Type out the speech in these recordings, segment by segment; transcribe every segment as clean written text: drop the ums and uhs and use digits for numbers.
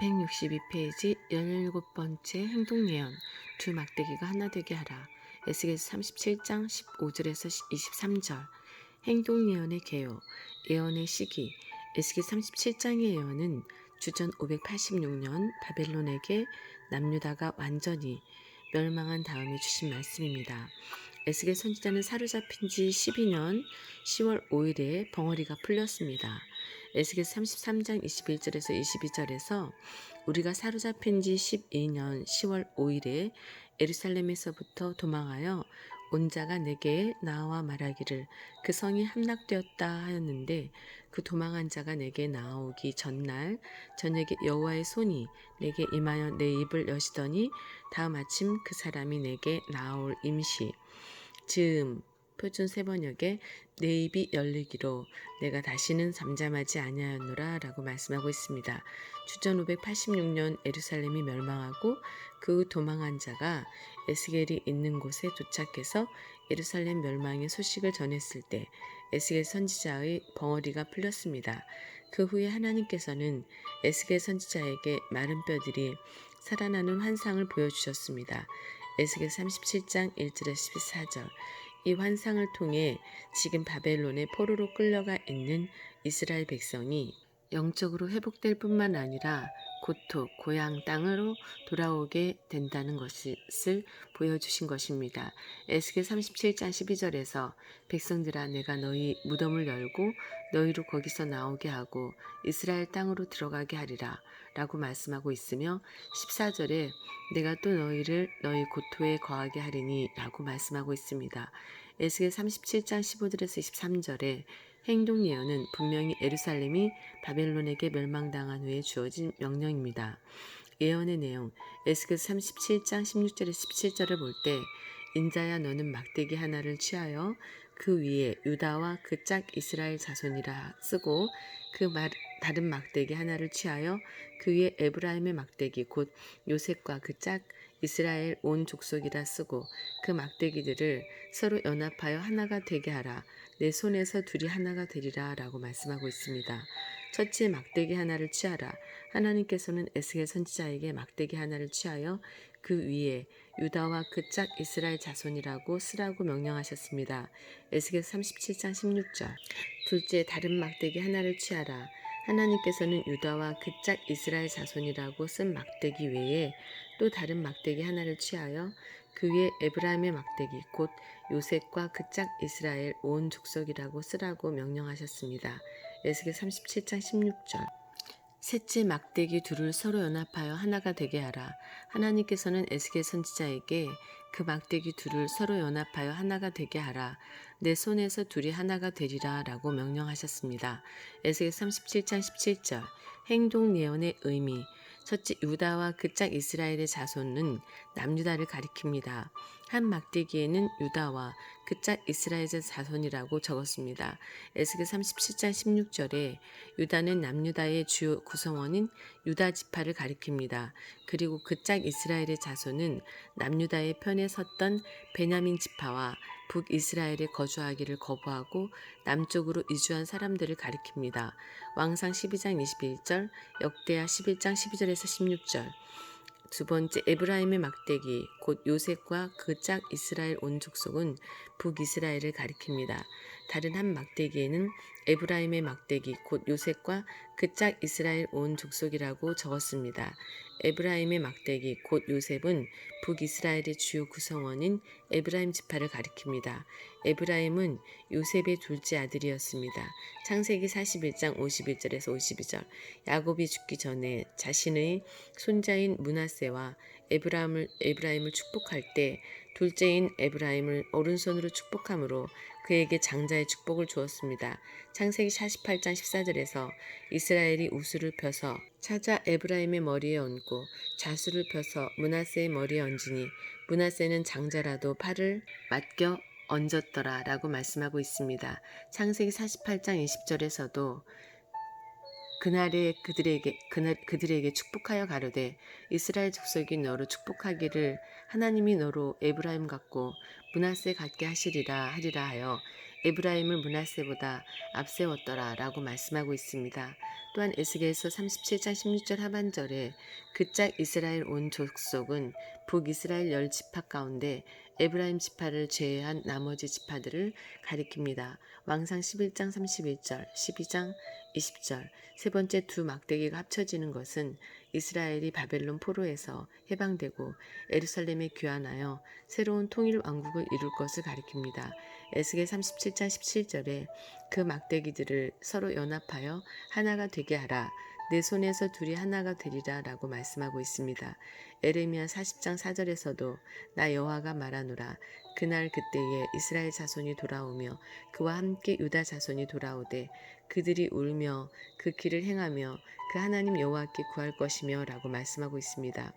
162페이지 17번째 행동예언 두 막대기가 하나 되게 하라. 에스겔서 37장 15절에서 23절. 행동예언의 개요, 예언의 시기. 에스겔 37장의 예언은 주전 586년 바벨론에게 남유다가 완전히 멸망한 다음에 주신 말씀입니다. 에스겔 선지자는 사로잡힌 지 12년 10월 5일에 벙어리가 풀렸습니다. 에스겔 33장 21절에서 22절에서 우리가 사로잡힌 지 12년 10월 5일에 예루살렘에서부터 도망하여 온 자가 내게 나와 말하기를 그 성이 함락되었다 하였는데, 그 도망한 자가 내게 나오기 전날 저녁에 여호와의 손이 내게 임하여 내 입을 여시더니 다음 아침 그 사람이 내게 나올 임시 즈음 표준 세번역에 내 입이 열리기로 내가 다시는 잠잠하지 아니하였노라 라고 말씀하고 있습니다. 주전 586년 예루살렘이 멸망하고 그 도망한 자가 에스겔이 있는 곳에 도착해서 예루살렘 멸망의 소식을 전했을 때 에스겔 선지자의 벙어리가 풀렸습니다. 그 후에 하나님께서는 에스겔 선지자에게 마른 뼈들이 살아나는 환상을 보여주셨습니다. 에스겔 37장 1절에서 14절. 이 환상을 통해 지금 바벨론의 포로로 끌려가 있는 이스라엘 백성이 영적으로 회복될 뿐만 아니라 고토, 고향 땅으로 돌아오게 된다는 것을 보여주신 것입니다. 에스겔 37장 12절에서 백성들아, 내가 너희 무덤을 열고 너희로 거기서 나오게 하고 이스라엘 땅으로 들어가게 하리라 라고 말씀하고 있으며, 14절에 내가 또 너희를 너희 고토에 거하게 하리니 라고 말씀하고 있습니다. 에스겔 37장 15절에서 23절에 행동 예언은 분명히 예루살렘이 바벨론에게 멸망당한 후에 주어진 명령입니다. 예언의 내용, 에스겔 37장 16절에서 17절을 볼 때 인자야 너는 막대기 하나를 취하여 그 위에 유다와 그 짝 이스라엘 자손이라 쓰고 다른 막대기 하나를 취하여 그 위에 에브라임의 막대기 곧 요셉과 그 짝 이스라엘 온 족속이라 쓰고 그 막대기들을 서로 연합하여 하나가 되게 하라. 내 손에서 둘이 하나가 되리라 라고 말씀하고 있습니다. 첫째, 막대기 하나를 취하라. 하나님께서는 에스겔 선지자에게 막대기 하나를 취하여 그 위에 유다와 그 짝 이스라엘 자손이라고 쓰라고 명령하셨습니다. 에스겔 37장 16절. 둘째, 다른 막대기 하나를 취하라. 하나님께서는 유다와 그 짝 이스라엘 자손이라고 쓴 막대기 외에 또 다른 막대기 하나를 취하여 그 위에 에브라임의 막대기 곧 요셉과 그 짝 이스라엘 온 족속이라고 쓰라고 명령하셨습니다. 에스겔 37장 16절. 셋째, 막대기 둘을 서로 연합하여 하나가 되게 하라. 하나님께서는 에스겔 선지자에게 그 막대기 둘을 서로 연합하여 하나가 되게 하라. 내 손에서 둘이 하나가 되리라 라고 명령하셨습니다. 에스겔 37장 17절. 행동 예언의 의미. 첫째, 유다와 그 짝 이스라엘의 자손은 남유다를 가리킵니다. 한 막대기에는 유다와 그 짝 이스라엘의 자손이라고 적었습니다. 에스겔 37장 16절에 유다는 남유다의 주요 구성원인 유다 지파를 가리킵니다. 그리고 그 짝 이스라엘의 자손은 남유다의 편에 섰던 베냐민 지파와 북이스라엘에 거주하기를 거부하고 남쪽으로 이주한 사람들을 가리킵니다. 왕상 12장 21절, 역대하 11장 12절에서 16절. 두 번째, 에브라임의 막대기 곧 요셉과 그 짝 이스라엘 온 족속은 북이스라엘을 가리킵니다. 다른 한 막대기에는 에브라임의 막대기 곧 요셉과 그 짝 이스라엘 온 족속이라고 적었습니다. 에브라임의 막대기 곧 요셉은 북이스라엘의 주요 구성원인 에브라임 지파를 가리킵니다. 에브라임은 요셉의 둘째 아들이었습니다. 창세기 41장 51절에서 52절. 야곱이 죽기 전에 자신의 손자인 므낫세와 에브라임을 축복할 때 둘째인 에브라임을 오른손으로 축복함으로 그에게 장자의 축복을 주었습니다. 창세기 48장 14절에서 이스라엘이 우수를 펴서 찾아 에브라임의 머리에 얹고 좌수를 펴서 므낫세의 머리에 얹으니 므낫세는 장자라도 팔을 맡겨 얹었더라 라고 말씀하고 있습니다. 창세기 48장 20절에서도 그날에 그들에게 축복하여 가로되 이스라엘 족속이 너로 축복하기를 하나님이 너로 에브라임 같고 므낫세 같게 하리라 하여 에브라임을 므낫세보다 앞세웠더라 라고 말씀하고 있습니다. 또한 에스겔서 37장 16절 하반절에 그 짝 이스라엘 온 족속은 북이스라엘 10지파 가운데 에브라임 지파를 제외한 나머지 지파들을 가리킵니다. 왕상 11장 31절, 12장 20절. 세 번째 두 막대기가 합쳐지는 것은 이스라엘이 바벨론 포로에서 해방되고 예루살렘에 귀환하여 새로운 통일 왕국을 이룰 것을 가리킵니다. 에스겔 37장 17절에 그 막대기들을 서로 연합하여 하나가 되게 하라. 내 손에서 둘이 하나가 되리라 라고 말씀하고 있습니다. 에레미야 40장 4절에서도 나 여호와가 말하노라. 그날 그때에 이스라엘 자손이 돌아오며 그와 함께 유다 자손이 돌아오되 그들이 울며 그 길을 행하며 그 하나님 여호와께 구할 것이며 라고 말씀하고 있습니다.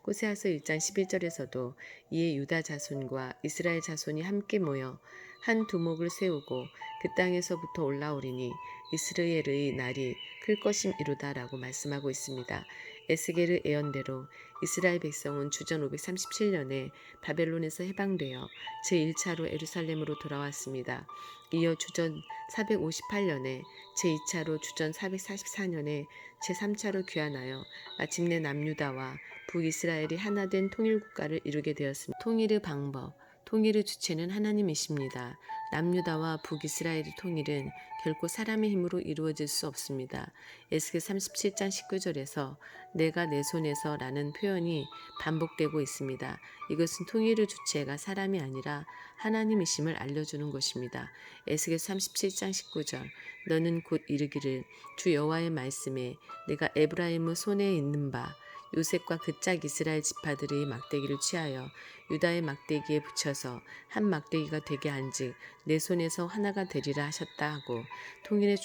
호세아서 1장 11절에서도 이에 유다 자손과 이스라엘 자손이 함께 모여 한 두목을 세우고 그 땅에서부터 올라오리니 이스라엘의 날이 클 것임이로다 라고 말씀하고 있습니다. 에스겔의 예언대로 이스라엘 백성은 주전 537년에 바벨론에서 해방되어 제1차로 예루살렘으로 돌아왔습니다. 이어 주전 458년에 제2차로 주전 444년에 제3차로 귀환하여 마침내 남유다와 북이스라엘이 하나 된 통일국가를 이루게 되었습니다. 통일의 방법, 통일의 주체는 하나님이십니다. 남유다와 북이스라엘의 통일은 결코 사람의 힘으로 이루어질 수 없습니다. 에스겔 37장 19절에서 내가 내 손에서 라는 표현이 반복되고 있습니다. 이것은 통일의 주체가 사람이 아니라 하나님이심을 알려주는 것입니다. 에스겔 37장 19절 너는 곧 이르기를 주 여호와의 말씀에 내가 에브라임의 손에 있는 바 요셉과 그 짝 이스라엘 지파들의 막대기를 취하여 유다의 막대기에 붙여서 한 막대기가 되게 한즉 내 손에서 하나가 되리라 하셨다 하고 통일의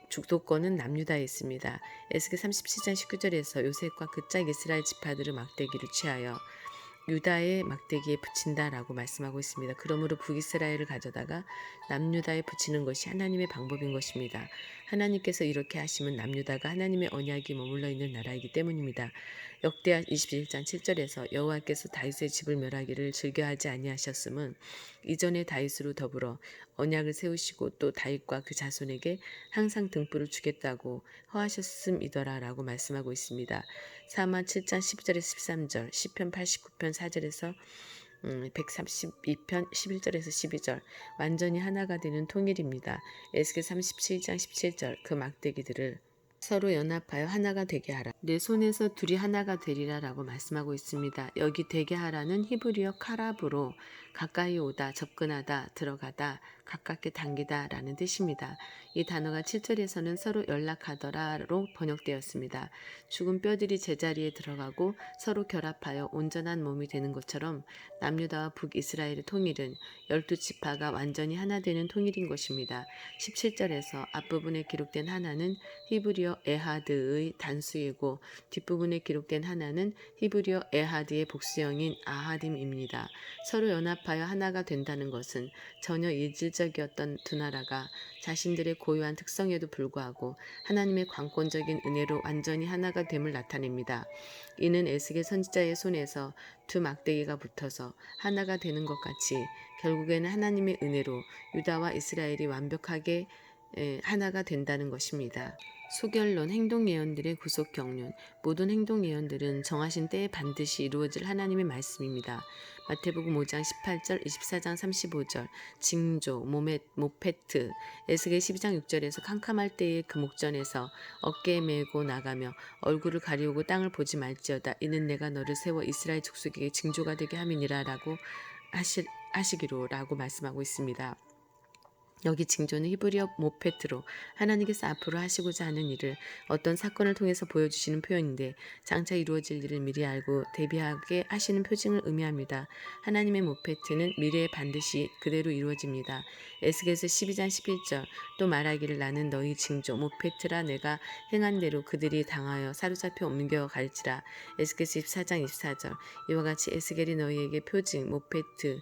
주도권은 남유다에 있습니다. 에스겔 37장 19절에서 요셉과 그 짝 이스라엘 지파들의 막대기를 취하여 유다의 막대기에 붙인다라고 말씀하고 있습니다. 그러므로 북이스라엘을 가져다가 남유다에 붙이는 것이 하나님의 방법인 것입니다. 하나님께서 이렇게 하시면 남유다가 하나님의 언약이 머물러 있는 나라이기 때문입니다. 역대하 21장 7절에서 여호와께서 다윗의 집을 멸하기를 즐겨하지 아니하셨음은 이전에 다윗으로 더불어 언약을 세우시고 또 다윗과 그 자손에게 항상 등불을 주겠다고 허하셨음이더라 라고 말씀하고 있습니다. 사마 7장 10절에서 13절, 시편 89편 4절에서 132편 11절에서 12절 완전히 하나가 되는 통일입니다. 에스겔 37장 17절 그 막대기들을 서로 연합하여 하나가 되게 하라. 내 손에서 둘이 하나가 되리라 라고 말씀하고 있습니다. 여기 되게 하라는 히브리어 카랍으로 가까이 오다, 접근하다, 들어가다, 가깝게 당기다 라는 뜻입니다. 이 단어가 7절에서는 서로 연락하더라로 번역되었습니다. 죽은 뼈들이 제자리에 들어가고 서로 결합하여 온전한 몸이 되는 것처럼 남유다와 북이스라엘의 통일은 12지파가 완전히 하나 되는 통일인 것입니다. 17절에서 앞부분에 기록된 하나는 히브리어 에하드의 단수이고 뒷부분에 기록된 하나는 히브리어 에하드의 복수형인 아하딤입니다. 서로 연합하여 하나가 된다는 것은 전혀 이질적이었던 두 나라가 자신들의 고유한 특성에도 불구하고 하나님의 광권적인 은혜로 완전히 하나가 됨을 나타냅니다. 이는 에스겔 선지자의 손에서 두 막대기가 붙어서 하나가 되는 것 같이 결국에는 하나님의 은혜로 유다와 이스라엘이 완벽하게 하나가 된다는 것입니다. 소결론 행동 예언들의 구속 경륜 모든 행동 예언들은 정하신 때에 반드시 이루어질 하나님의 말씀입니다. 마태복음 5장 18절 24장 35절 징조 모페트 에스겔 12장 6절에서 캄캄할 때에 그 목전에서 어깨에 메고 나가며 얼굴을 가리우고 땅을 보지 말지어다 이는 내가 너를 세워 이스라엘 족속에게 징조가 되게 함이니라 라고 하시기로 라고 말씀하고 있습니다. 여기 징조는 히브리어 모페트로 하나님께서 앞으로 하시고자 하는 일을 어떤 사건을 통해서 보여주시는 표현인데 장차 이루어질 일을 미리 알고 대비하게 하시는 표징을 의미합니다. 하나님의 모페트는 미래에 반드시 그대로 이루어집니다. 에스겔서 12장 11절 또 말하기를 나는 너희 징조 모페트라 내가 행한 대로 그들이 당하여 사로잡혀 옮겨 갈지라. 에스겔서 24장 24절 이와 같이 에스겔이 너희에게 표징 모페트가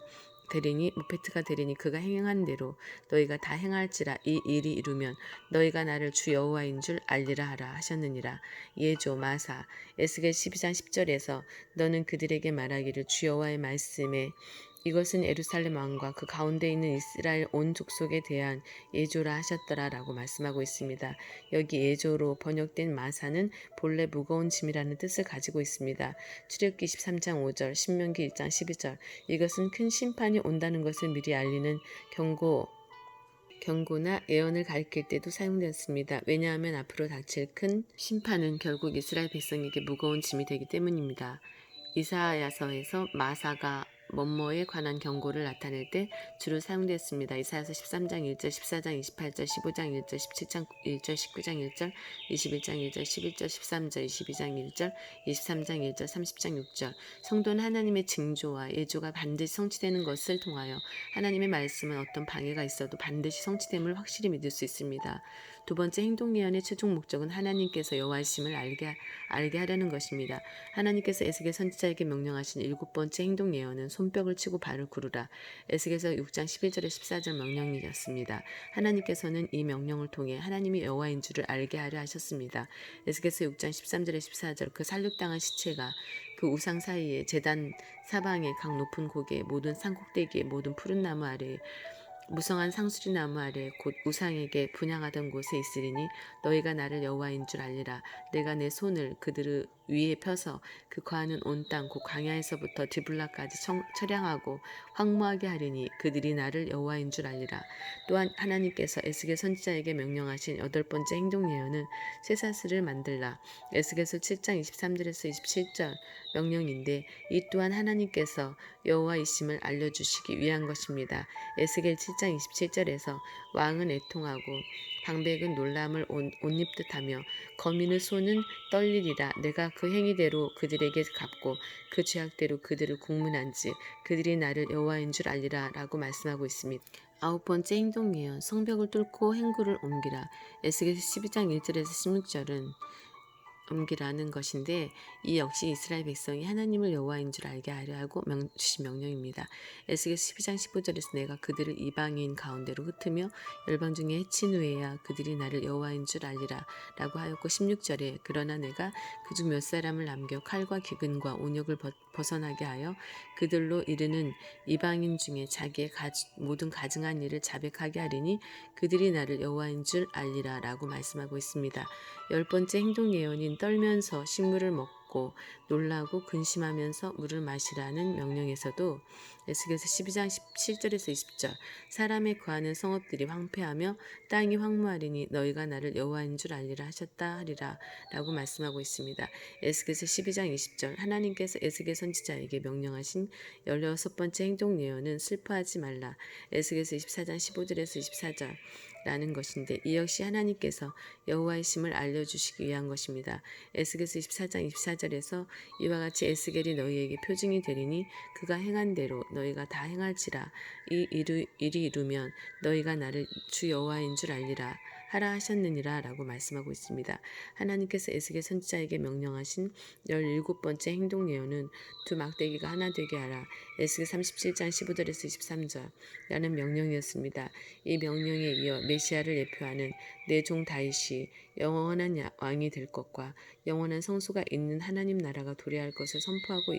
되리니 그가 행한 대로 너희가 다 행할지라. 이 일이 이루면 너희가 나를 주 여호와인 줄 알리라 하라 하셨느니라. 예조 마사 에스겔 12장 10절에서 너는 그들에게 말하기를 주 여호와의 말씀에 이것은 예루살렘 왕과 그 가운데 있는 이스라엘 온 족속에 대한 예조라 하셨더라라고 말씀하고 있습니다. 여기 예조로 번역된 마사는 본래 무거운 짐이라는 뜻을 가지고 있습니다. 출애굽기 23장 5절, 신명기 1장 12절. 이것은 큰 심판이 온다는 것을 미리 알리는 경고나 예언을 가리킬 때도 사용되었습니다. 왜냐하면 앞으로 닥칠 큰 심판은 결국 이스라엘 백성에게 무거운 짐이 되기 때문입니다. 이사야서에서 마사가 뭐뭐에 관한 경고를 나타낼 때 주로 사용되었습니다. 이사야서 13장 1절, 14장 28절, 15장 1절, 17장 1절, 19장 1절, 21장 1절, 11절, 13절, 22장 1절, 23장 1절, 30장 6절. 성도는 하나님의 징조와 예조가 반드시 성취되는 것을 통하여 하나님의 말씀은 어떤 방해가 있어도 반드시 성취됨을 확실히 믿을 수 있습니다. 두 번째 행동 예언의 최종 목적은 하나님께서 여호와이심을 알게 하려는 것입니다. 하나님께서 에스겔 선지자에게 명령하신 7번째 행동 예언은 손뼉을 치고 발을 구르라. 에스겔서 6장 11절에 14절 명령이었습니다. 하나님께서는 이 명령을 통해 하나님이 여호와인 줄을 알게 하려 하셨습니다. 에스겔서 6장 13절에 14절 그 살육당한 시체가 그 우상 사이에 제단 사방의 각 높은 고개 모든 산꼭대기에 모든 푸른 나무 아래에 무성한 상수리 나무 아래 곧 우상에게 분향하던 곳에 있으리니 너희가 나를 여호와인 줄 알리라. 내가 내 손을 그들 위에 펴서 그 거하는 온 땅 곧 광야에서부터 디블라까지 처량하고 황무하게 하리니 그들이 나를 여호와인 줄 알리라. 또한 하나님께서 에스겔 선지자에게 명령하신 8번째 행동 예언은 쇠사슬을 만들라. 에스겔서 7장 23절에서 27절 명령인데 이 또한 하나님께서 여호와이심을 알려주시기 위한 것입니다. 에스겔 7장 27절에서 왕은 애통하고 방백은 놀람을 옷 입듯 하며 거민의 손은 떨리리라. 내가 그 행위대로 그들에게 갚고 그 죄악대로 그들을 국문한지 그들이 나를 여호와인 줄 알리라 라고 말씀하고 있습니다. 9번째 행동 예언 성벽을 뚫고 행구를 옮기라. 에스겔 12장 1절에서 16절은 옮기라는 것인데 이 역시 이스라엘 백성이 하나님을 여호와인 줄 알게 하려 하고 주신 명령입니다. 에스겔 12장 15절에서 내가 그들을 이방인 가운데로 흩으며 열방 중에 해친 후에야 그들이 나를 여호와인 줄 알리라 라고 하였고 16절에 그러나 내가 그중 몇 사람을 남겨 칼과 기근과 온역을 벗어나게 하여 그들로 이르는 이방인 중에 자기의 모든 가증한 일을 자백하게 하리니 그들이 나를 여호와인 줄 알리라 라고 말씀하고 있습니다. 10번째 행동 예언인 떨면서 식물을 먹고 놀라고 근심하면서 물을 마시라는 명령에서도 에스겔서 12장 17절에서 20절 사람의 거하는 성읍들이 황폐하며 땅이 황무하리니 너희가 나를 여호와인 줄 알리라 하셨다 하리라 라고 말씀하고 있습니다. 에스겔서 12장 20절 하나님께서 에스겔 선지자에게 명령하신 16번째 행동 예언은 슬퍼하지 말라. 에스겔서 24장 15절에서 24절 라는 것인데 이 역시 하나님께서 여호와이심을 알려주시기 위한 것입니다. 에스겔서 24장 24절에서 이와 같이 에스겔이 너희에게 표징이 되리니 그가 행한 대로 너희가 다 행할지라. 이 일이 이루면 너희가 나를 주 여호와인 줄 알리라 하라 하셨느니라 라고 말씀하고 있습니다. 하나님께서 에스겔 선지자에게 명령하신 17번째 행동 예언은 두 막대기가 하나 되게 하라. 에스겔 37장 15절에서 23절 라는 명령이었습니다. 이 명령에 이어 메시아를 예표하는 내 종 다윗이 영원한 왕이 될 것과 영원한 성소가 있는 하나님 나라가 도래할 것을 선포하고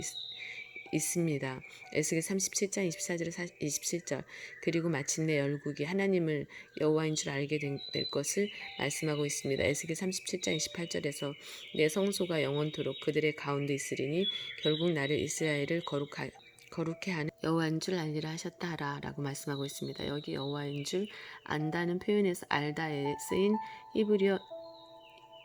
있습니다. 에스겔 37장 24절에서 27절 그리고 마침내 열국이 하나님을 여호와인 줄 알게 될 것을 말씀하고 있습니다. 에스겔 37장 28절에서 내 성소가 영원토록 그들의 가운데 있으리니 결국 나를 이스라엘을 거룩해 하는 여호와인 줄 알리라 하셨다 하라 라고 말씀하고 있습니다. 여기 여호와인 줄 안다는 표현에서 알다에 쓰인 히브리어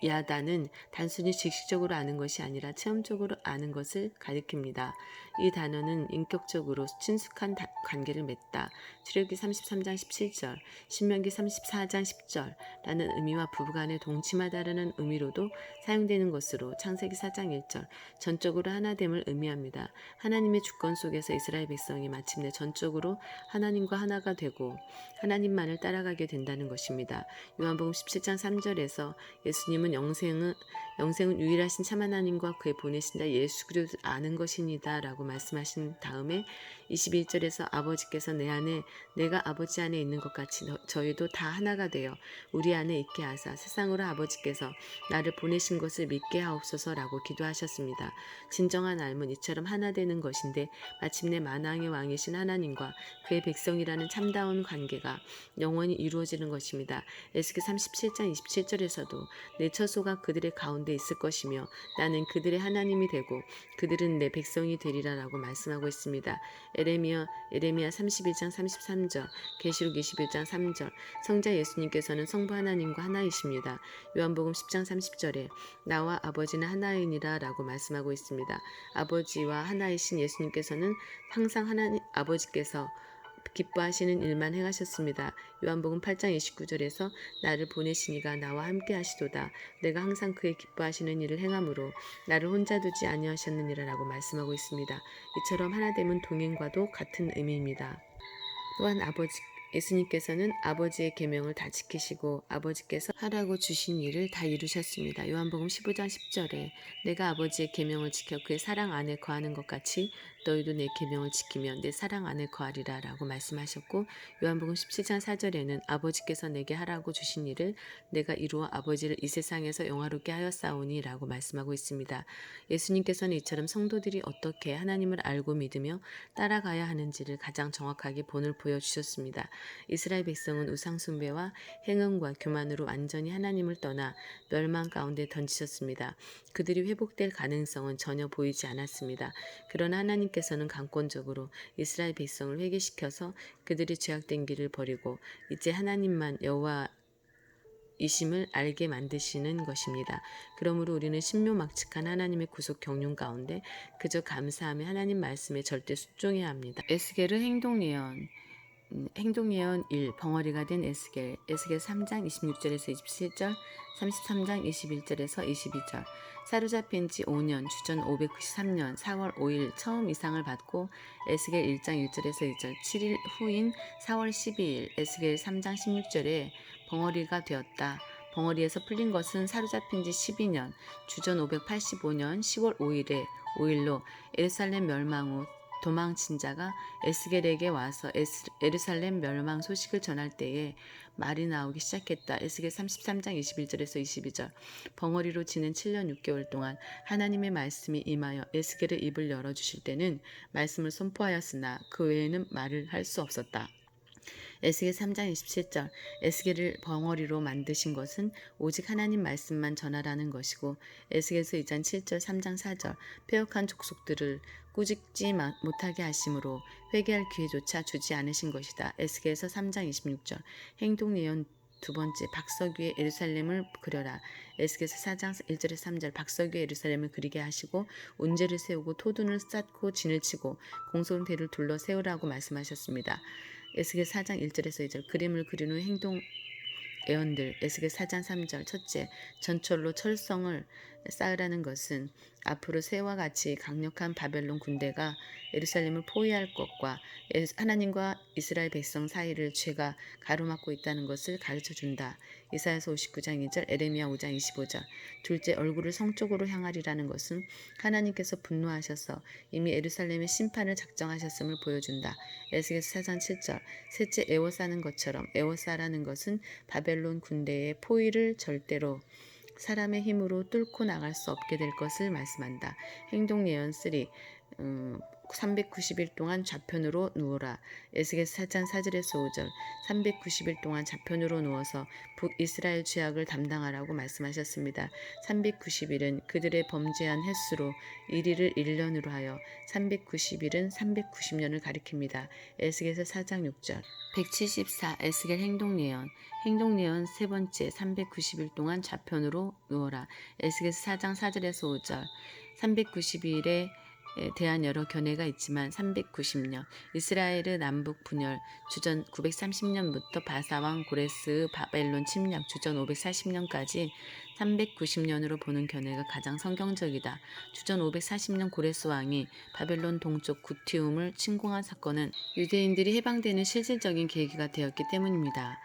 야다는 단순히 직식적으로 아는 것이 아니라 체험적으로 아는 것을 가리킵니다. 이 단어는 인격적으로 친숙한 관계를 맺다. 출애굽기 33장 17절, 신명기 34장 10절 라는 의미와 부부간의 동침하다라는 의미로도 사용되는 것으로 창세기 4장 1절, 전적으로 하나됨을 의미합니다. 하나님의 주권 속에서 이스라엘 백성이 마침내 전적으로 하나님과 하나가 되고 하나님만을 따라가게 된다는 것입니다. 요한복음 17장 3절에서 예수님은 영생은 유일하신 참 하나님과 그의 보내신 자 예수 그리스도를 아는 것이니다 라고 말씀하신 다음에 21절에서 아버지께서 내 안에 내가 아버지 안에 있는 것 같이 저희도 다 하나가 되어 우리 안에 있게 하사 세상으로 아버지께서 나를 보내신 것을 믿게 하옵소서라고 기도하셨습니다. 진정한 삶은 이처럼 하나 되는 것인데 마침내 만왕의 왕이신 하나님과 그의 백성이라는 참다운 관계가 영원히 이루어지는 것입니다. 에스겔 37장 27절에서도 내 처소가 그들의 가운데 있을 것이며 나는 그들의 하나님이 되고 그들은 내 백성이 되리라라고 말씀하고 있습니다. 에레미야 31장 33절, 계시록 21장 3절, 성자 예수님께서는 성부 하나님과 하나이십니다. 요한복음 10장 30절에 나와 아버지는 하나이니라 라고 말씀하고 있습니다. 아버지와 하나이신 예수님께서는 항상 하나님 아버지께서 기뻐하시는 일만 행하셨습니다. 요한복음 8장 29절에서 나를 보내시니가 나와 함께 하시도다. 내가 항상 그의 기뻐하시는 일을 행함으로 나를 혼자 두지 아니하셨느니라 라고 말씀하고 있습니다. 이처럼 하나됨은 동행과도 같은 의미입니다. 또한 예수님께서는 아버지의 계명을 다 지키시고 아버지께서 하라고 주신 일을 다 이루셨습니다. 요한복음 15장 10절에 내가 아버지의 계명을 지켜 그의 사랑 안에 거하는 것 같이 너희도 내 계명을 지키면 내 사랑 안에 거하리라 라고 말씀하셨고 요한복음 17장 4절에는 아버지께서 내게 하라고 주신 일을 내가 이루어 아버지를 이 세상에서 영화롭게 하였사오니 라고 말씀하고 있습니다. 예수님께서는 이처럼 성도들이 어떻게 하나님을 알고 믿으며 따라가야 하는지를 가장 정확하게 본을 보여주셨습니다. 이스라엘 백성은 우상숭배와 행음과 교만으로 완전히 하나님을 떠나 멸망 가운데 던지셨습니다. 그들이 회복될 가능성은 전혀 보이지 않았습니다. 그러나 하나님께서는 강권적으로 이스라엘 백성을 회개시켜서 그들이 죄악된 길을 버리고 이제 하나님만 여호와 이심을 알게 만드시는 것입니다. 그러므로 우리는 신묘막측한 하나님의 구속 경륜 가운데 그저 감사하며 하나님 말씀에 절대 순종해야 합니다. 에스겔의 행동예언 1. 벙어리가 된 에스겔 3장 26절에서 27절 33장 21절에서 22절 사로잡힌 지 5년 주전 593년 4월 5일 처음 이상을 받고 에스겔 1장 1절에서 2절 7일 후인 4월 12일 에스겔 3장 16절에 벙어리가 되었다. 벙어리에서 풀린 것은 사로잡힌 지 12년 주전 585년 10월 5일로 예루살렘 멸망 후 도망친 자가 에스겔에게 와서 예루살렘 멸망 소식을 전할 때에 말이 나오기 시작했다. 에스겔 33장 21절에서 22절 벙어리로 지낸 7년 6개월 동안 하나님의 말씀이 임하여 에스겔의 입을 열어주실 때는 말씀을 선포하였으나 그 외에는 말을 할 수 없었다. 에스겔 3장 27절 에스겔을 벙어리로 만드신 것은 오직 하나님 말씀만 전하라는 것이고 에스겔서 2장 7절 3장 4절 패역한 족속들을 꾸짖지 못하게 하심으로 회개할 기회조차 주지 않으신 것이다. 에스겔서 3장 26절 행동예언 두 번째 박석 위에 예루살렘을 그려라. 에스겔서 4장 1절에서 3절 박석 위에 예루살렘을 그리게 하시고 운제를 세우고 토둔을 쌓고 진을 치고 공성대를 둘러 세우라고 말씀하셨습니다. 에스겔 4장 1절에서 2절 그림을 그린 후 행동 예언들 에스겔 4장 3절 첫째 전철로 철성을 쌓으라는 것은 앞으로 새와 같이 강력한 바벨론 군대가 예루살렘을 포위할 것과 하나님과 이스라엘 백성 사이를 죄가 가로막고 있다는 것을 가르쳐준다. 이사야서 59장 2절 에레미야 5장 25절 둘째 얼굴을 성쪽으로 향하리라는 것은 하나님께서 분노하셔서 이미 예루살렘의 심판을 작정하셨음을 보여준다. 에스겔서 4장 7절 셋째 에워싸는 것처럼 에워싸라는 것은 바벨론 군대의 포위를 절대로 사람의 힘으로 뚫고 나갈 수 없게 될 것을 말씀한다. 행동예언 3 390일 동안 좌편으로 누워라. 에스겔 4장 4절에서 5절 390일 동안 좌편으로 누워서 북이스라엘 죄악을 담당하라고 말씀하셨습니다. 390일은 그들의 범죄한 횟수로 1일을 1년으로 하여 390일은 390년을 가리킵니다. 에스겔서 4장 6절 174 에스겔 행동예언 세 번째 390일 동안 좌편으로 누워라. 에스겔서 4장 4절에서 5절 390일에 대한 여러 견해가 있지만 390년 이스라엘의 남북 분열 주전 930년부터 바사왕 고레스의 바벨론 침략 주전 540년까지 390년으로 보는 견해가 가장 성경적이다. 주전 540년 고레스 왕이 바벨론 동쪽 구티움을 침공한 사건은 유대인들이 해방되는 실질적인 계기가 되었기 때문입니다.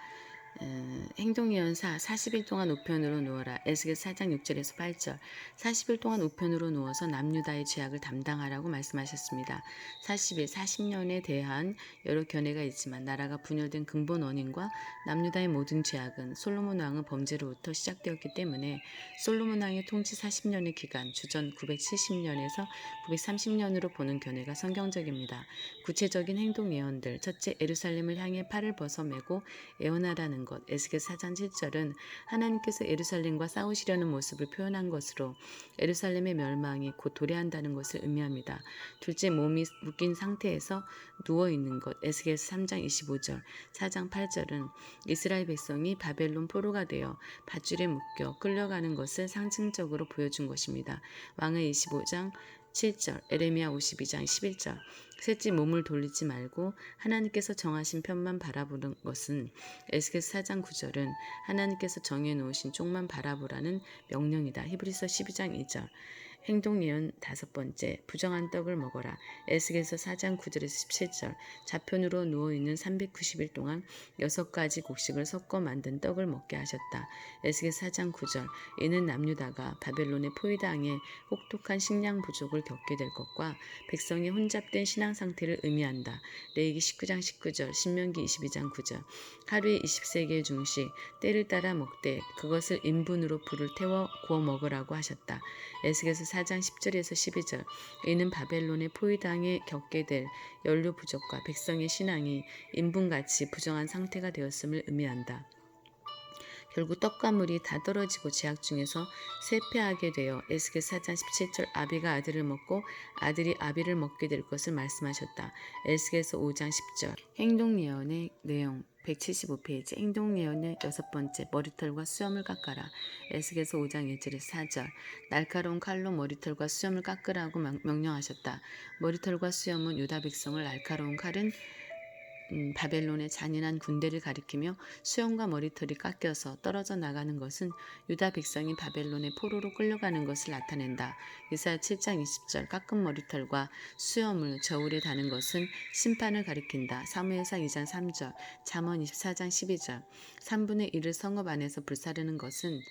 행동예언사 40일 동안 우편으로 누워라. 에스겔서 4장 6절에서 8절. 40일 동안 우편으로 누워서 남유다의 죄악을 담당하라고 말씀하셨습니다. 40일, 40년에 대한 여러 견해가 있지만 나라가 분열된 근본 원인과 남유다의 모든 죄악은 솔로몬 왕의 범죄로부터 시작되었기 때문에 솔로몬 왕의 통치 40년의 기간, 주전 970년에서 930년으로 보는 견해가 성경적입니다. 구체적인 행동 예언들, 첫째, 예루살렘을 향해 팔을 벗어매고 예언하라는 것. 에스겔 4장 7절은 하나님께서 예루살렘과 싸우시려는 모습을 표현한 것으로 예루살렘의 멸망이 곧 도래한다는 것을 의미합니다. 둘째, 몸이 묶인 상태에서 누워있는 것. 에스겔 3장 25절, 4장 8절은 이스라엘 백성이 바벨론 포로가 되어 밧줄에 묶여 끌려가는 것을 상징적으로 보여준 것입니다. 왕의 25장 7절, 에레미야 52장 11절. 셋째, 몸을 돌리지 말고 하나님께서 정하신 편만 바라보는 것은 에스겔 4장 9절은 하나님께서 정해놓으신 쪽만 바라보라는 명령이다. 히브리서 12장 2절. 행동 예언 다섯 번째, 부정한 떡을 먹어라. 에스겔서 4장 9절에서 17절. 좌편으로 누워있는 390일 동안 6가지 곡식을 섞어 만든 떡을 먹게 하셨다. 에스겔 4장 9절. 이는 남유다가 바벨론의 포위당해 혹독한 식량 부족을 겪게 될 것과 백성의 혼잡된 신앙 상태를 의미한다. 레위기 19장 19절, 신명기 22장 9절. 하루에 20세계의 중식, 때를 따라 먹되 그것을 인분으로 불을 태워 구워 먹으라고 하셨다. 에스겔서 4장 10절에서 12절. 이는 바벨론의 포위당에 겪게 될 연료 부족과 백성의 신앙이 인분같이 부정한 상태가 되었음을 의미한다. 결국 떡과 물이 다 떨어지고 제약 중에서 쇠폐하게 되어 에스겔 4장 17절 아비가 아들을 먹고 아들이 아비를 먹게 될 것을 말씀하셨다. 에스겔서 5장 10절. 행동 예언의 내용 175페이지. 행동 예언의 여섯 번째, 머리털과 수염을 깎아라. 에스겔서 5장 1절에서 4절. 날카로운 칼로 머리털과 수염을 깎으라고 명령하셨다. 머리털과 수염은 유다 백성을, 날카로운 칼은 바벨론의 잔인한 군대를 가리키며 수염과 머리털이 깎여서 떨어져 나가는 것은 유다 백성이 바벨론의 포로로 끌려가는 것을 나타낸다. 이사야 7장 20절. 깎은 머리털과 수염을 저울에 다는 것은 심판을 가리킨다. 사무엘상 2장 3절. 잠언 24장 12절. 3분의 1을 성읍 안에서 불사르는 것은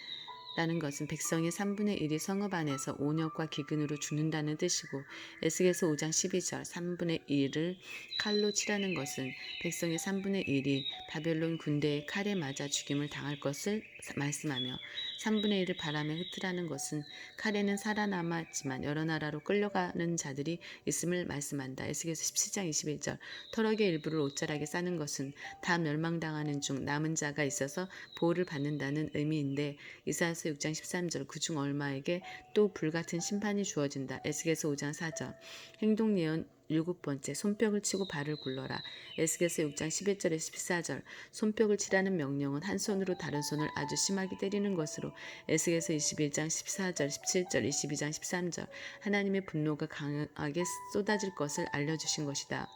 라는 것은 백성의 3분의 1이 성읍 안에서 온역과 기근으로 죽는다는 뜻이고, 에스겔서 5장 12절 3분의 1을 칼로 치라는 것은 백성의 3분의 1이 바벨론 군대의 칼에 맞아 죽임을 당할 것을 말씀하며, 3분의 1을 바람에 흩으라는 것은 칼에는 살아남았지만 여러 나라로 끌려가는 자들이 있음을 말씀한다. 에스겔서 17장 21절. 터럭의 일부를 옷자락에 싸는 것은 다 멸망당하는 중 남은 자가 있어서 보호를 받는다는 의미인데, 이사야서 6장 13절. 그중 얼마에게 또 불같은 심판이 주어진다. 에스겔서 5장 4절. 행동 예언 일곱 번째, 손뼉을 치고 발을 굴러라. 에스겔서 6장 11절에서 14절. 손뼉을 치라는 명령은 한 손으로 다른 손을 아주 심하게 때리는 것으로 에스겔서 21장 14절, 17절, 22장 13절. 하나님의 분노가 강하게 쏟아질 것을 알려주신 것이다.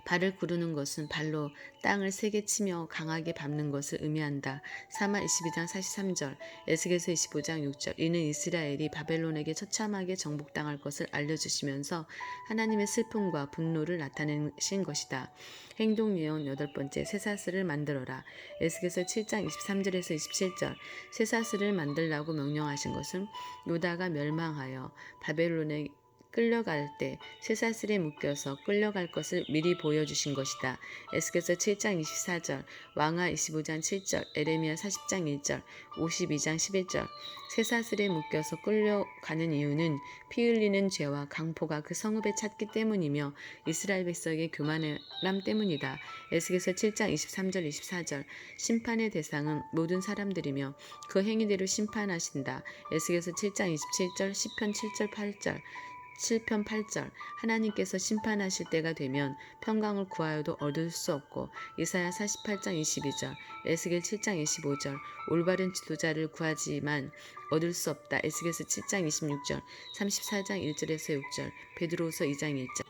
발을 구르는 것은 발로 땅을 세게 치며 강하게 밟는 것을 의미한다. 사마 22장 43절, 에스겔서 25장 6절. 이는 이스라엘이 바벨론에게 처참하게 정복당할 것을 알려주시면서 하나님의 슬픔과 분노를 나타내신 것이다. 행동 예언 여덟 번째, 쇠사슬을 만들어라. 에스겔서 7장 23절에서 27절. 쇠사슬을 만들라고 명령하신 것은 유다가 멸망하여 바벨론에 끌려갈 때 쇠사슬에 묶여서 끌려갈 것을 미리 보여주신 것이다. 에스겔서 7장 24절, 왕하 25장 7절, 에레미야 40장 1절, 52장 11절. 쇠사슬에 묶여서 끌려가는 이유는 피 흘리는 죄와 강포가 그 성읍에 찼기 때문이며 이스라엘 백성의 교만함 때문이다. 에스겔서 7장 23절 24절. 심판의 대상은 모든 사람들이며 그 행위대로 심판하신다. 에스겔서 7장 27절, 시편 7절 8절. 7편 8절. 하나님께서 심판하실 때가 되면 평강을 구하여도 얻을 수 없고, 이사야 48장 22절, 에스겔 7장 25절. 올바른 지도자를 구하지만 얻을 수 없다. 에스겔서 7장 26절, 34장 1절에서 6절, 베드로후서 2장 1절.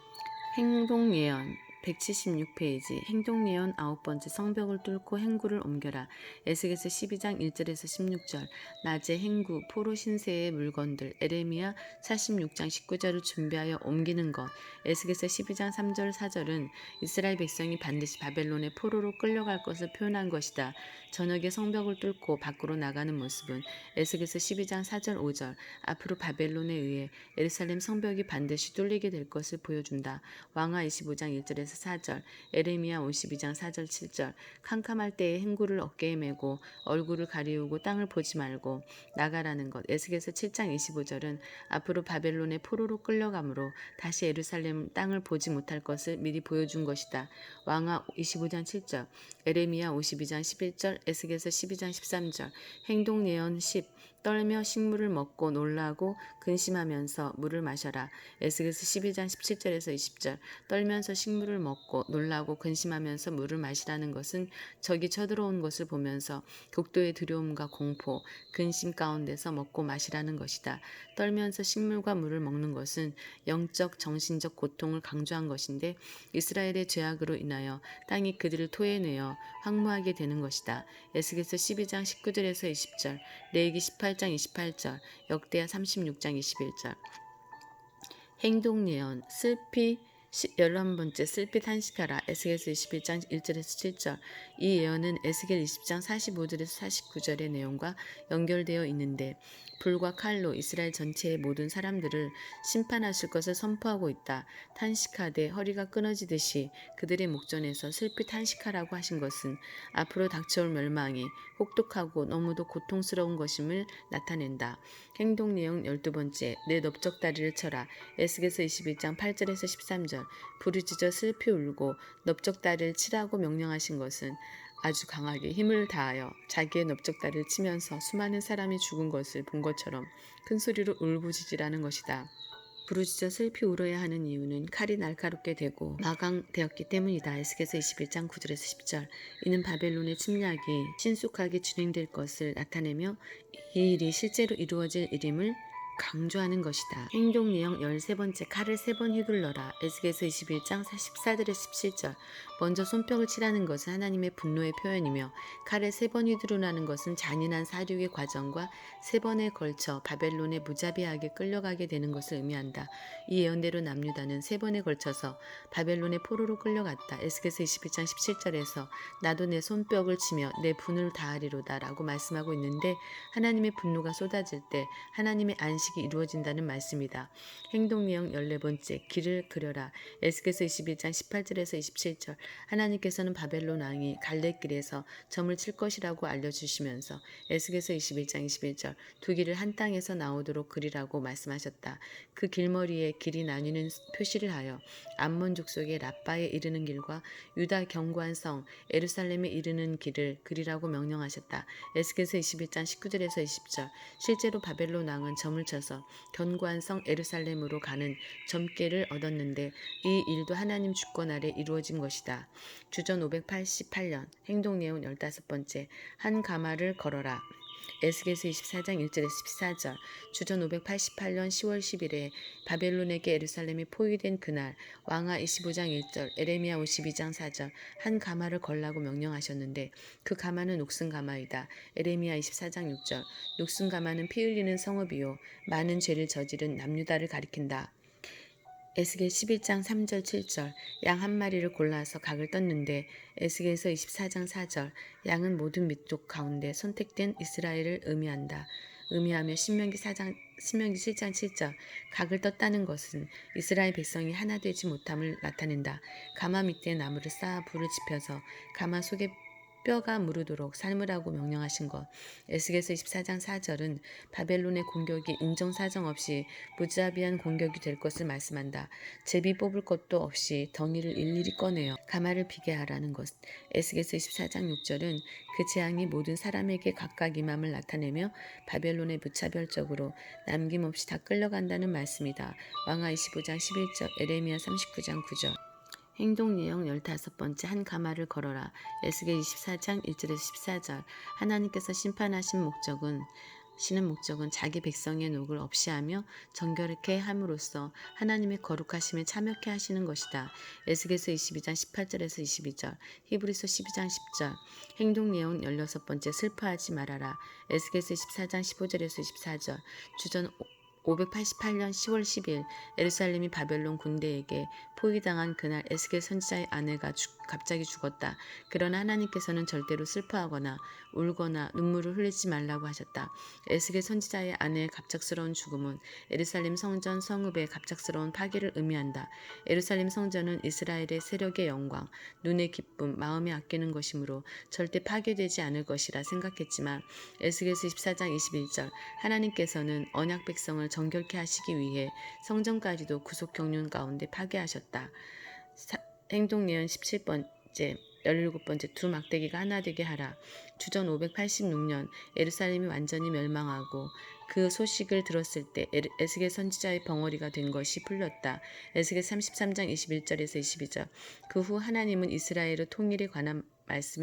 행동 예언 176페이지 행동예언 9번째 성벽을 뚫고 행구를 옮겨라. 에스겔서 12장 1절에서 16절 낮에 행구, 포로 신세의 물건들 에레미야 46장 19절을 준비하여 옮기는 것. 에스겔서 12장 3절 4절은 이스라엘 백성이 반드시 바벨론의 포로로 끌려갈 것을 표현한 것이다. 저녁에 성벽을 뚫고 밖으로 나가는 모습은 에스겔서 12장 4절 5절 앞으로 바벨론에 의해 예루살렘 성벽이 반드시 뚫리게 될 것을 보여준다. 왕하 25장 1절에서 4절, 에레미야 52장 4절 7절 캄캄할 때에 행구를 어깨에 메고 얼굴을 가리우고 땅을 보지 말고 나가라는 것. 에스겔서 7장 25절은 앞으로 바벨론의 포로로 끌려가므로 다시 예루살렘 땅을 보지 못할 것을 미리 보여준 것이다. 왕하 25장 7절, 에레미야 52장 11절, 에스겔서 12장 13절, 행동 예언 10 떨며 식물을 먹고 놀라고 근심하면서 물을 마셔라. 에스겔서 12장 17절에서 20절 떨면서 식물을 먹고 놀라고 근심하면서 물을 마시라는 것은 적이 쳐들어온 것을 보면서 극도의 두려움과 공포, 근심 가운데서 먹고 마시라는 것이다. 떨면서 식물과 물을 먹는 것은 영적, 정신적 고통을 강조한 것인데 이스라엘의 죄악으로 인하여 땅이 그들을 토해내어 황무하게 되는 것이다. 에스겔서 12장 19절에서 20절, 레위기 18장 28절, 역대하 36장 21절. 행동 예언 슬피 11번째 슬피 탄식하라. 에스겔서 21장 1절에서 7절. 이 예언은 에스겔 20장 45절에서 49절의 내용과 연결되어 있는데 불과 칼로 이스라엘 전체의 모든 사람들을 심판하실 것을 선포하고 있다. 탄식하되 허리가 끊어지듯이 그들의 목전에서 슬피 탄식하라고 하신 것은 앞으로 닥쳐올 멸망이 혹독하고 너무도 고통스러운 것임을 나타낸다. 행동 내용 12번째 내 넓적다리를 쳐라. 에스겔서 21장 8절에서 13절 부르짖어 슬피 울고 넓적다리를 치라고 명령하신 것은 아주 강하게 힘을 다하여 자기의 넓적다리를 치면서 수많은 사람이 죽은 것을 본 것처럼 큰 소리로 울부짖으라는 것이다. 부르짖어 슬피 울어야 하는 이유는 칼이 날카롭게 되고 마강되었기 때문이다. 에스겔서 21장 9절에서 10절 이는 바벨론의 침략이 신속하게 진행될 것을 나타내며 이 일이 실제로 이루어질 일임을 강조하는 것이다. 행동 내용 13번째 칼을 3번 휘둘러라. 에스겔서 21장 14절에서 17절 먼저 손뼉을 치라는 것은 하나님의 분노의 표현이며 칼을 3번 휘두르라는 것은 잔인한 사륙의 과정과 3번에 걸쳐 바벨론에 무자비하게 끌려가게 되는 것을 의미한다. 이 예언대로 남유다는 3번에 걸쳐서 바벨론의 포로로 끌려갔다. 에스겔서 21장 17절에서 나도 내 손뼉을 치며 내 분을 다하리로다 라고 말씀하고 있는데 하나님의 분노가 쏟아질 때 하나님의 안식이 이루어진다는 말씀이다. 행동 내용 14번째 길을 그려라. 에스겔서 21장 18절에서 27절 하나님께서는 바벨론 왕이 갈래길에서 점을 칠 것이라고 알려주시면서 에스겔서 21장 21절 두 길을 한 땅에서 나오도록 그리라고 말씀하셨다. 그 길머리에 길이 나뉘는 표시를 하여 암몬 족속의 라빠에 이르는 길과 유다 견고한 성 예루살렘에 이르는 길을 그리라고 명령하셨다. 에스겔서 21장 19절에서 20절 실제로 바벨론 왕은 점을 쳐서 견고한 성 예루살렘으로 가는 점괘를 얻었는데 이 일도 하나님 주권 아래 이루어진 것이다. 주전 588년 행동 내용 15번째 한 가마를 걸어라. 에스겔서 24장 1절에서 14절 주전 588년 10월 10일에 바벨론에게 예루살렘이 포위된 그날 왕하 25장 1절 에레미야 52장 4절 한 가마를 걸라고 명령하셨는데 그 가마는 녹슨 가마이다. 에레미야 24장 6절 녹슨 가마는 피 흘리는 성읍이요 많은 죄를 저지른 남유다를 가리킨다. 에스겔 11장 3절 7절 양 한 마리를 골라서 각을 떴는데 에스겔서 24장 4절 양은 모든 민족 가운데 선택된 이스라엘을 의미하며 신명기 7장 7절 각을 떴다는 것은 이스라엘 백성이 하나 되지 못함을 나타낸다. 가마 밑에 나무를 쌓아 불을 지펴서 가마 속에 뼈가 무르도록 삶으라고 명령하신 것. 에스겔서 24장 4절은 바벨론의 공격이 인정사정 없이 무자비한 공격이 될 것을 말씀한다. 제비 뽑을 것도 없이 덩이를 일일이 꺼내어 가마를 비게 하라는 것. 에스겔서 24장 6절은 그 재앙이 모든 사람에게 각각 임함을 나타내며 바벨론에 무차별적으로 남김없이 다 끌려간다는 말씀이다. 왕하 25장 11절 에레미야 39장 9절 행동 내용 15번째 한 가마를 걸어라. 에스겔 24장 1절에서 14절 하나님께서 심판하신 목적은 시는 목적은 자기 백성의 녹을 없이 하며 정결케 함으로써 하나님의 거룩하심에 참여케 하시는 것이다. 에스겔서 22장 18절에서 22절, 히브리서 12장 10절, 행동예언 16번째 슬퍼하지 말아라. 에스겔서 14장 15절에서 24절, 주전 588년 10월 10일 예루살렘이 바벨론 군대에게 포위당한 그날 에스겔 선지자의 아내가 갑자기 죽었다. 그러나 하나님께서는 절대로 슬퍼하거나 울거나 눈물을 흘리지 말라고 하셨다. 에스겔 선지자의 아내의 갑작스러운 죽음은 예루살렘 성전 성읍의 갑작스러운 파괴를 의미한다. 예루살렘 성전은 이스라엘의 세력의 영광, 눈의 기쁨, 마음이 아끼는 것이므로 절대 파괴되지 않을 것이라 생각했지만 에스겔서 14장 21절 하나님께서는 언약 백성을 정결케 하시기 위해 성전까지도 구속 경륜 가운데 파괴하셨다. 행동예언 17번째 17번째 두 막대기가 하나 되게 하라. 주전 586년 예루살렘이 완전히 멸망하고 그 소식을 들었을 때 에스겔 선지자의 벙어리가 된 것이 풀렸다. 에스겔 33장 21절에서 22절. 그 후 하나님은 이스라엘의 통일에 관한 말씀을